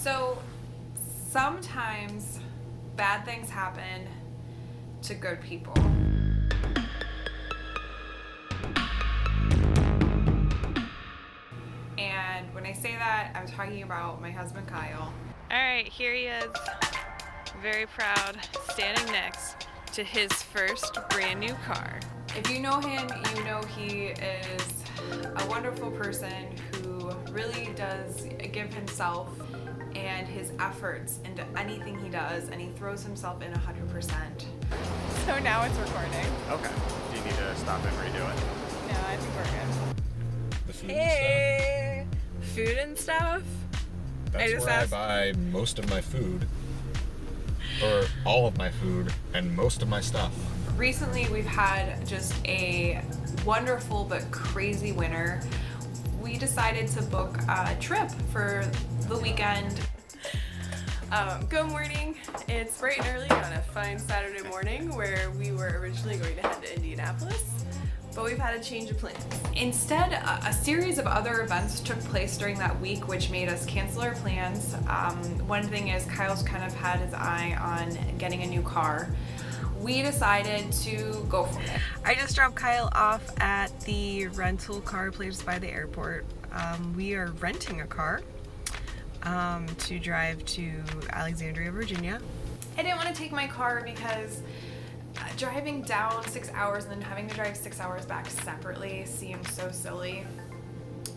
So sometimes bad things happen to good people. And when I say that, I'm talking about my husband Kyle. All right, here he is, very proud, standing next to his first brand new car. If you know him, you know he is a wonderful person who really does give himself and his efforts into anything he does, and he throws himself in 100%. So now it's recording. Okay. Do you need to stop and redo it? No, I think we're good. The food Hey, food and stuff. stuff. I That's just where asked- I buy most of my food, or all of my food, and most of my stuff. Recently, we've had just a wonderful but crazy winter. We decided to book a trip for the weekend. Good morning. It's bright and early on a fine Saturday morning where we were originally going to head to Indianapolis, but we've had a change of plans. Instead, a series of other events took place during that week, which made us cancel our plans. One thing is Kyle's kind of had his eye on getting a new car. We decided to go for it. I just dropped Kyle off at the rental car place by the airport. We are renting a car to drive to Alexandria, Virginia. I didn't want to take my car because driving down 6 hours and then having to drive 6 hours back separately seemed so silly.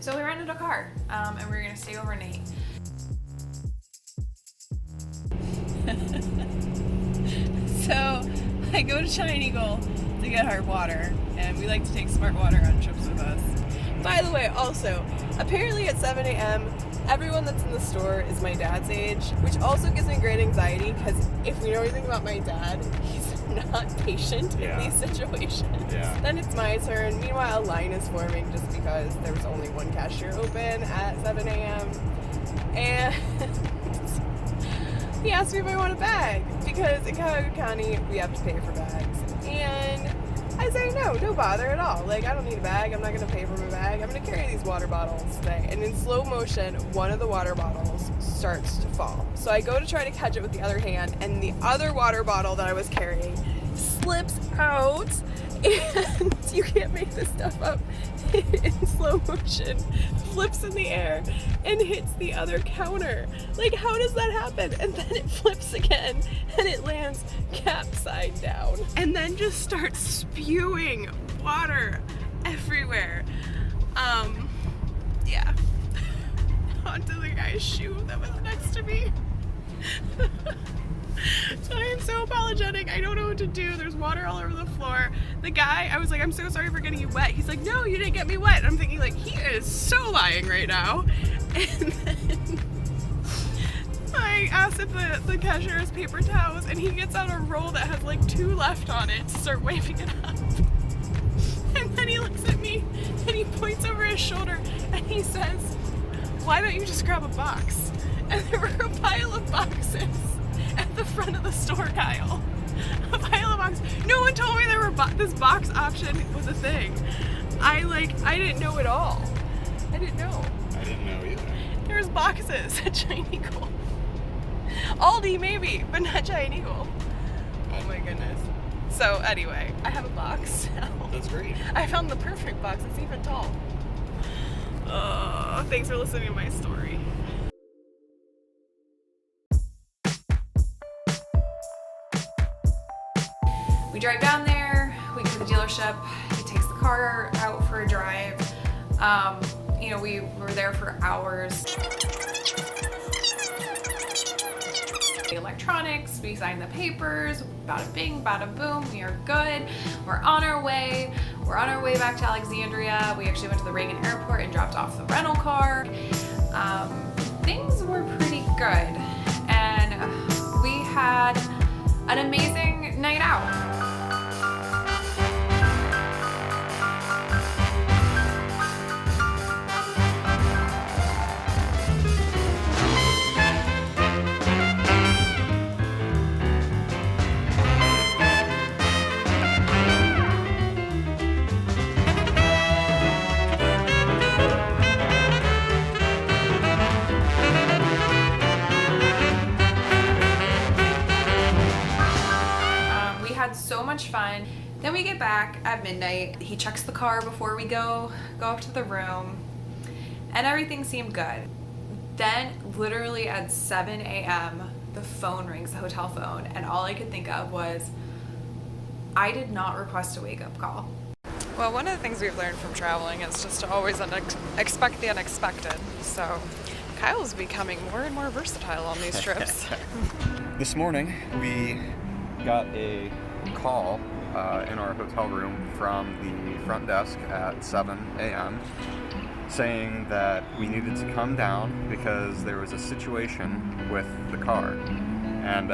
So we rented a car, and we were going to stay overnight. So I go to Giant Eagle to get our water, and we like to take Smart Water on trips with us. By the way, also, apparently at 7 a.m., everyone that's in the store is my dad's age, which also gives me great anxiety because if we know anything about my dad, he's not patient in these situations. Yeah. Then it's my turn. Meanwhile, a line is forming just because there was only one cashier open at 7 a.m. And he asked me if I want a bag because in Cuyahoga County we have to pay for bags. And I say no bother at all. Like, I don't need a bag. I'm not going to pay for my bag. I'm going to carry these water bottles today. And in slow motion, one of the water bottles starts to fall. So I go to try to catch it with the other hand, and the other water bottle that I was carrying slips out. And you can't make this stuff up. In slow motion, flips in the air and hits the other counter. Like, how does that happen? And then it flips again and it lands capside down and then just starts spewing water everywhere. Yeah. Onto the guy's shoe that was next to me. So I am so apologetic. I don't know what to do. There's water all over the floor. The guy, I was like, I'm so sorry for getting you wet. He's like, no, you didn't get me wet. And I'm thinking, like, he is so lying right now. And then I asked if the cashier has paper towels, and he gets out a roll that has like 2 left on it to start waving it up. And then he looks at me and he points over his shoulder and he says, why don't you just grab a box? And there were a pile of boxes at the front of the store, Kyle. A pile of boxes. No one told me there were this box option was a thing. I didn't know at all. I didn't know. I didn't know either. There's boxes at Giant Eagle. Aldi maybe, but not Giant Eagle. Oh my goodness. So anyway, I have a box now. That's great. I found the perfect box. It's even tall. Thanks for listening to my story. We drive down there, we go to the dealership, he takes the car out for a drive. We were there for hours. The electronics, we signed the papers, bada bing, bada boom, we are good. We're on our way. We're on our way back to Alexandria. We actually went to the Reagan Airport and dropped off the rental car. Things were pretty good. And we had an amazing night out. much fun. Then we get back at midnight. He checks the car before we go up to the room, and everything seemed good. Then literally at 7 a.m. the phone rings, the hotel phone, and all I could think of was, I did not request a wake-up call. Well, one of the things we've learned from traveling is just to always expect the unexpected. So Kyle's becoming more and more versatile on these trips. This morning, we got a call in our hotel room from the front desk at 7 a.m. saying that we needed to come down because there was a situation with the car. And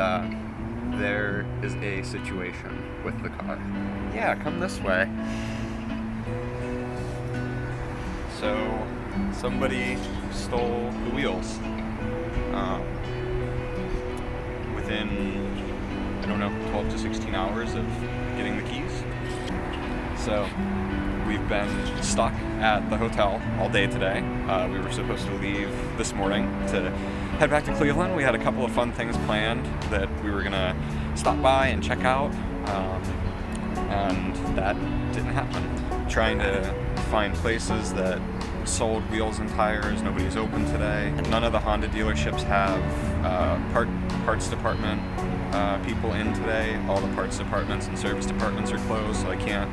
there is a situation with the car. Yeah, come this way. So, somebody stole the wheels. Within, I don't know, 12 to 16 hours of getting the keys. So, we've been stuck at the hotel all day today. We were supposed to leave this morning to head back to Cleveland. We had a couple of fun things planned that we were gonna stop by and check out, and that didn't happen. Trying to find places that sold wheels and tires. Nobody's open today. None of the Honda dealerships have parts department people in today. All the parts departments and service departments are closed, so I can't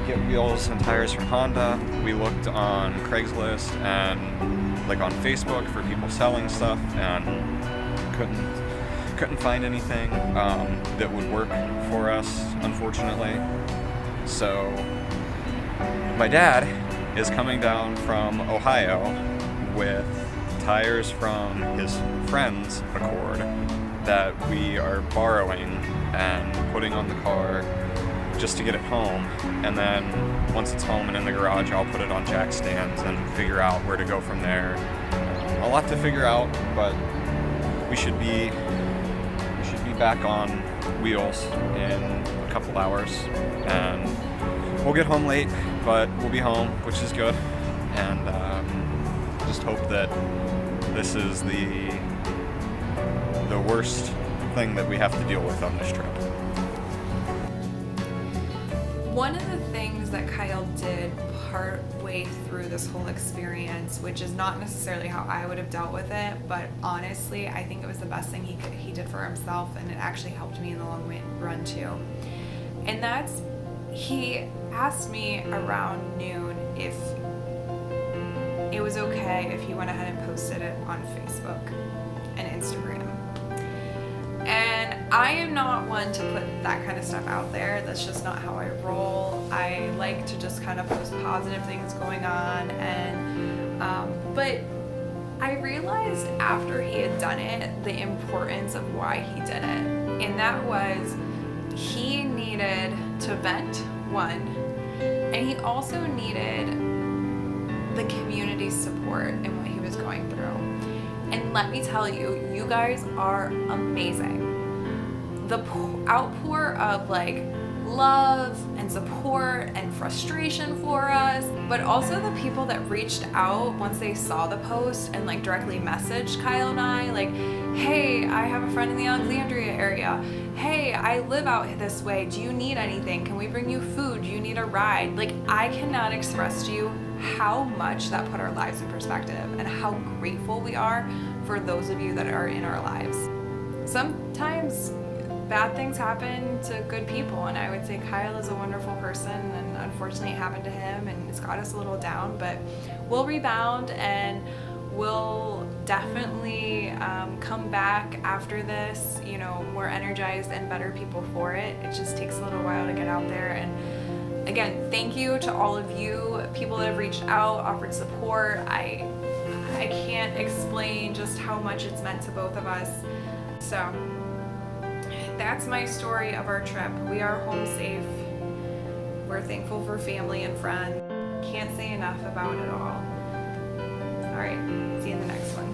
get wheels and tires from Honda. We looked on Craigslist and like on Facebook for people selling stuff, and couldn't find anything that would work for us, unfortunately. So my dad is coming down from Ohio with tires from his friend's Accord that we are borrowing and putting on the car just to get it home. And then once it's home and in the garage, I'll put it on jack stands and figure out where to go from there. A lot to figure out, but we should be back on wheels in a couple hours, and we'll get home late, but we'll be home, which is good. And just hope that this is the worst thing that we have to deal with on this trip. One of the things that Kyle did part way through this whole experience, which is not necessarily how I would have dealt with it, but honestly, I think it was the best thing he did for himself, and it actually helped me in the long run too. And that's, he asked me around noon if it was okay if he went ahead and posted it on Facebook and Instagram. And I am not one to put that kind of stuff out there. That's just not how I roll. I like to just kind of post positive things going on. And but I realized after he had done it, the importance of why he did it. And that was, he needed to vent, one, and he also needed the community's support in what he was going through. And let me tell you, you guys are amazing. The outpour of like love and support and frustration for us, but also the people that reached out once they saw the post and like directly messaged Kyle and I, like, hey, I have a friend in the Alexandria area. Hey, I live out this way. Do you need anything? Can we bring you food? Do you need a ride? Like, I cannot express to you how much that put our lives in perspective and how grateful we are for those of you that are in our lives. Sometimes bad things happen to good people, and I would say Kyle is a wonderful person, and unfortunately it happened to him and it's got us a little down, but we'll rebound and we'll definitely come back after this, you know, more energized and better people for it. It just takes a little while to get out there. And again, thank you to all of you, people that have reached out, offered support. I can't explain just how much it's meant to both of us. So that's my story of our trip. We are home safe. We're thankful for family and friends. Can't say enough about it all. All right, see you in the next one.